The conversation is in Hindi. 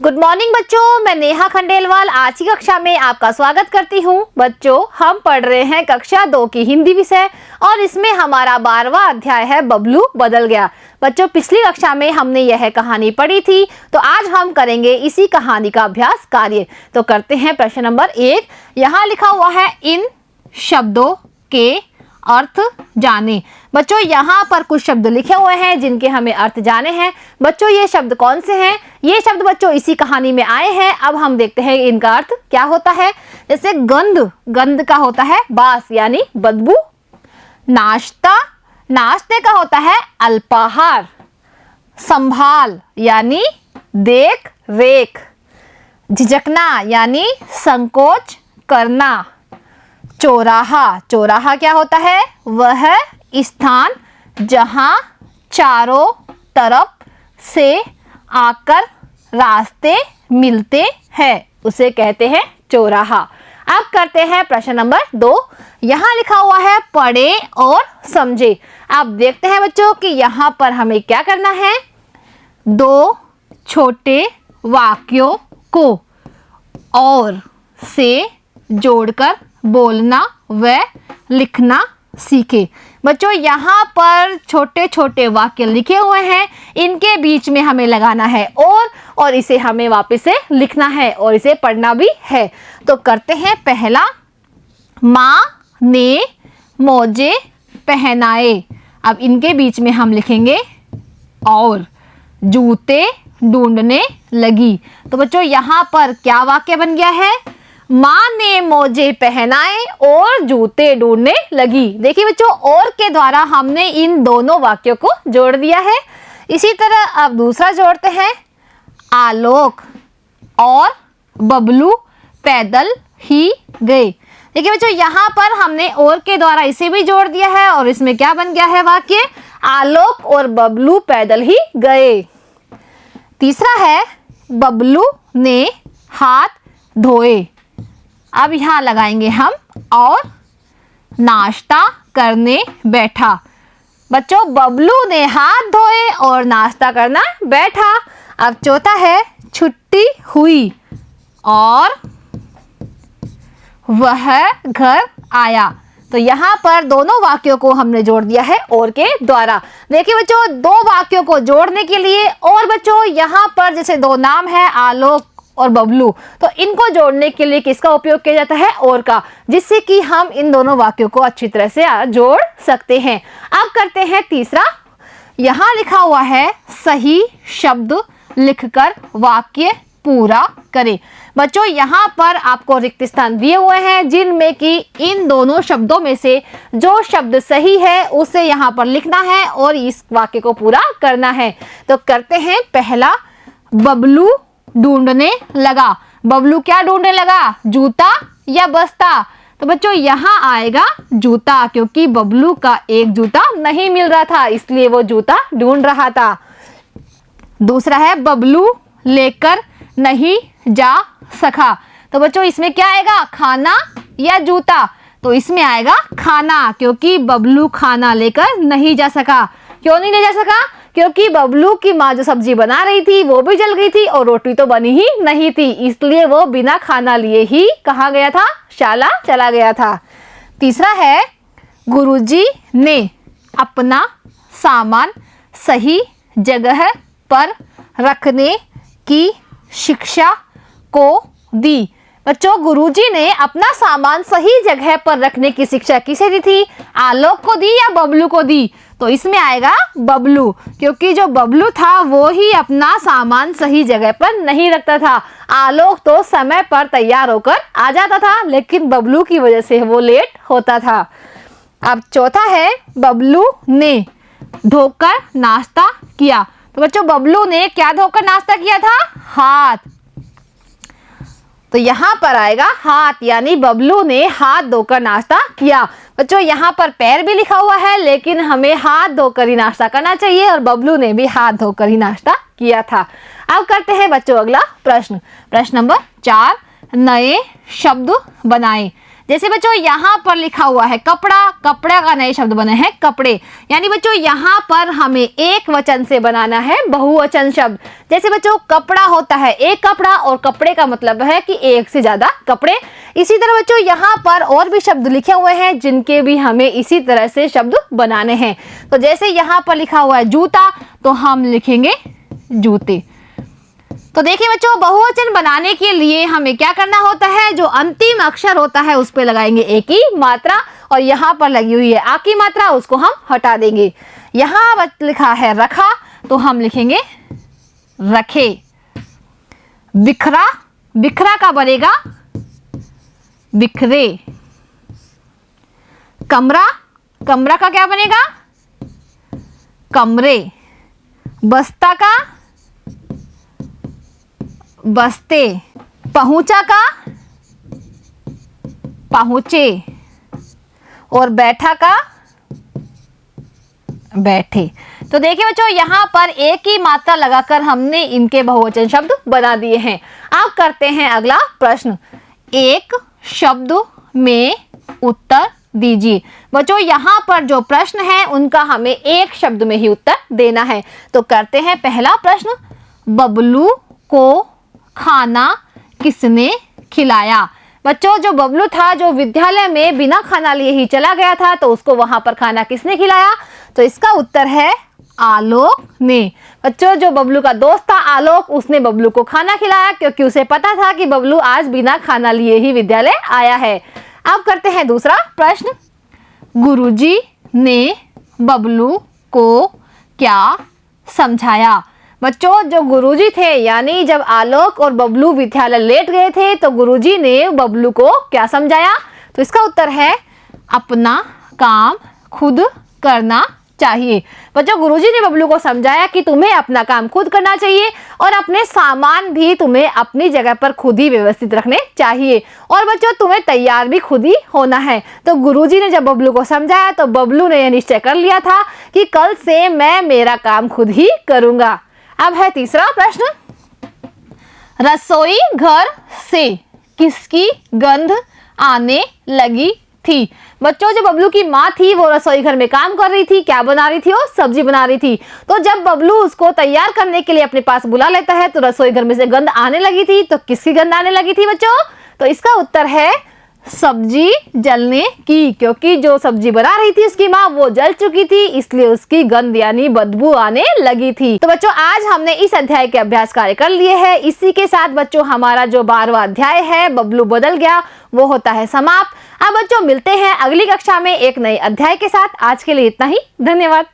गुड मॉर्निंग बच्चों, मैं नेहा खंडेलवाल आज की कक्षा में आपका स्वागत करती हूँ। बच्चों, हम पढ़ रहे हैं कक्षा 2 की हिंदी विषय और इसमें हमारा 12वां अध्याय है बबलू बदल गया। बच्चों, पिछली कक्षा में हमने यह कहानी पढ़ी थी, तो आज हम करेंगे इसी कहानी का अभ्यास कार्य। तो करते हैं प्रश्न नंबर 1। यहाँ लिखा हुआ है इन शब्दों के अर्थ जाने। बच्चों, यहाँ पर कुछ शब्द लिखे हुए हैं जिनके हमें अर्थ जाने हैं। बच्चों, ये शब्द कौन से हैं? ये शब्द बच्चों इसी कहानी में आए हैं। अब हम देखते हैं इनका अर्थ क्या होता है। जैसे गंध, गंध का होता है बास यानी बदबू। नाश्ता, नाश्ते का होता है अल्पाहार। संभाल यानी देख रेख। झिझकना यानी संकोच करना। चौराहा, चौराहा क्या होता है? वह स्थान जहां चारों तरफ से आकर रास्ते मिलते हैं, उसे कहते हैं चौराहा। अब करते हैं प्रश्न नंबर 2। यहाँ लिखा हुआ है पढ़े और समझे। अब देखते हैं बच्चों कि यहाँ पर हमें क्या करना है। 2 छोटे वाक्यों को और से जोड़कर बोलना व लिखना सीखे। बच्चों, यहाँ पर छोटे छोटे वाक्य लिखे हुए हैं, इनके बीच में हमें लगाना है और इसे हमें वापस से लिखना है और इसे पढ़ना भी है। तो करते हैं पहला, माँ ने मोजे पहनाए। अब इनके बीच में हम लिखेंगे और जूते ढूंढने लगी। तो बच्चों, यहाँ पर क्या वाक्य बन गया है? माँ ने मोजे पहनाए और जूते ढूंढने लगी। देखिए बच्चों, और के द्वारा हमने इन दोनों वाक्यों को जोड़ दिया है। इसी तरह अब दूसरा जोड़ते हैं। आलोक और बबलू पैदल ही गए। देखिए बच्चों, यहाँ पर हमने और के द्वारा इसे भी जोड़ दिया है और इसमें क्या बन गया है वाक्य? आलोक और बबलू पैदल ही गए। तीसरा है बबलू ने हाथ धोए। अब यहाँ लगाएंगे हम और नाश्ता करने बैठा। बच्चों, बबलू ने हाथ धोए और नाश्ता करना बैठा। अब चौथा है छुट्टी हुई और वह घर आया। तो यहाँ पर दोनों वाक्यों को हमने जोड़ दिया है और के द्वारा। देखिए बच्चों, 2 वाक्यों को जोड़ने के लिए और बच्चों यहाँ पर जैसे 2 नाम है आलोक और बबलू, तो इनको जोड़ने के लिए किसका उपयोग किया जाता है? और का, जिससे कि हम इन दोनों वाक्यों को अच्छी तरह से जोड़ सकते हैं। अब करते हैं तीसरा। यहाँ लिखा हुआ है सही शब्द लिखकर वाक्य पूरा करें। बच्चों, यहाँ पर आपको रिक्त स्थान दिए हुए हैं जिनमें कि इन दोनों शब्दों में से जो शब्द सही है उसे यहाँ पर लिखना है और इस वाक्य को पूरा करना है। तो करते हैं पहला, बबलू ढूंढने लगा। बबलू क्या ढूंढने लगा? जूता या बस्ता? तो बच्चों, यहाँ आएगा जूता, क्योंकि बबलू का एक जूता नहीं मिल रहा था, इसलिए वो जूता ढूंढ रहा था। दूसरा है बबलू लेकर नहीं जा सका। तो बच्चों, इसमें क्या आएगा? खाना या जूता? तो इसमें आएगा खाना, क्योंकि बबलू खाना लेकर नहीं जा सका। क्यों नहीं ले जा सका? क्योंकि बबलू की माँ जो सब्जी बना रही थी वो भी जल गई थी और रोटी तो बनी ही नहीं थी, इसलिए वो बिना खाना लिए ही कहाँ गया था? शाला चला गया था। तीसरा है गुरुजी ने अपना सामान सही जगह पर रखने की शिक्षा को दी। बच्चों, गुरुजी ने अपना सामान सही जगह पर रखने की शिक्षा किसे दी थी? आलोक को दी या बबलू को दी? तो इसमें आएगा बबलू, क्योंकि जो बबलू था वो ही अपना सामान सही जगह पर नहीं रखता था। आलोक तो समय पर तैयार होकर आ जाता था, लेकिन बबलू की वजह से वो लेट होता था। अब चौथा है बबलू ने धोकर नाश्ता किया। तो बच्चों, बबलू ने क्या धोकर नाश्ता किया था? हाथ। तो यहाँ पर आएगा हाथ, यानी बबलू ने हाथ धोकर नाश्ता किया। बच्चों, यहाँ पर पैर भी लिखा हुआ है, लेकिन हमें हाथ धोकर ही नाश्ता करना चाहिए और बबलू ने भी हाथ धोकर ही नाश्ता किया था। अब करते हैं बच्चों अगला प्रश्न। प्रश्न नंबर 4, नए शब्द बनाएं। जैसे बच्चों यहाँ पर लिखा हुआ है कपड़ा, कपड़ा का नए शब्द बने हैं कपड़े। यानी बच्चों यहाँ पर हमें एक वचन से बनाना है बहुवचन शब्द। जैसे बच्चों कपड़ा होता है एक कपड़ा और कपड़े का मतलब है कि एक से ज्यादा कपड़े। इसी तरह बच्चों यहाँ पर और भी शब्द लिखे हुए हैं जिनके भी हमें इसी तरह से शब्द बनाने हैं। तो जैसे यहाँ पर लिखा हुआ है जूता, तो हम लिखेंगे जूते। तो देखिए बच्चों बहुवचन बनाने के लिए हमें क्या करना होता है, जो अंतिम अक्षर होता है उस पे लगाएंगे ए की मात्रा, और यहाँ पर लगी हुई है आ की मात्रा, उसको हम हटा देंगे। यहाँ लिखा है रखा, तो हम लिखेंगे रखे। बिखरा, बिखरा का बनेगा बिखरे। कमरा, कमरा का क्या बनेगा कमरे। बस्ता का बस्ते। पहुंचा का पहुंचे। और बैठा का बैठे। तो देखिए बच्चों यहाँ पर एक ही मात्रा लगाकर हमने इनके बहुवचन शब्द बना दिए हैं। अब करते हैं अगला प्रश्न। एक शब्द में उत्तर दीजिए। बच्चों यहाँ पर जो प्रश्न है उनका हमें एक शब्द में ही उत्तर देना है। तो करते हैं पहला प्रश्न। बबलू को खाना किसने खिलाया। बच्चों जो बबलू था जो विद्यालय में बिना खाना लिए ही चला गया था, तो उसको वहां पर खाना किसने खिलाया। तो इसका उत्तर है आलोक ने। बच्चों जो बबलू का दोस्त था आलोक, उसने बबलू को खाना खिलाया क्योंकि उसे पता था कि बबलू आज बिना खाना लिए ही विद्यालय आया है। अब करते हैं दूसरा प्रश्न। गुरुजी ने बबलू को क्या समझाया। बच्चों जो गुरुजी थे, यानी जब आलोक और बबलू विद्यालय लेट गए थे तो गुरुजी ने बबलू को क्या समझाया। तो इसका उत्तर है अपना काम खुद करना चाहिए। बच्चों गुरुजी ने बबलू को समझाया कि तुम्हें अपना काम खुद करना चाहिए और अपने सामान भी तुम्हें अपनी जगह पर खुद ही व्यवस्थित रखने चाहिए, और बच्चों तुम्हें तैयार भी खुद ही होना है। तो गुरुजी ने जब बबलू को समझाया तो बबलू ने यह निश्चय कर लिया था कि कल से मैं मेरा काम खुद ही करूंगा। अब है तीसरा प्रश्न। रसोई घर से किसकी गंध आने लगी थी। बच्चों जो बबलू की माँ थी वो रसोई घर में काम कर रही थी। क्या बना रही थी, वो सब्जी बना रही थी। तो जब बबलू उसको तैयार करने के लिए अपने पास बुला लेता है तो रसोई घर में से गंध आने लगी थी। तो किसकी गंध आने लगी थी बच्चों। तो इसका उत्तर है सब्जी जलने की, क्योंकि जो सब्जी बना रही थी उसकी माँ वो जल चुकी थी, इसलिए उसकी गंध यानी बदबू आने लगी थी। तो बच्चों आज हमने इस अध्याय के अभ्यास कार्य कर लिए हैं। इसी के साथ बच्चों हमारा जो 12वां अध्याय है बबलू बदल गया वो होता है समाप्त। अब बच्चों मिलते हैं अगली कक्षा में एक नए अध्याय के साथ। आज के लिए इतना ही, धन्यवाद।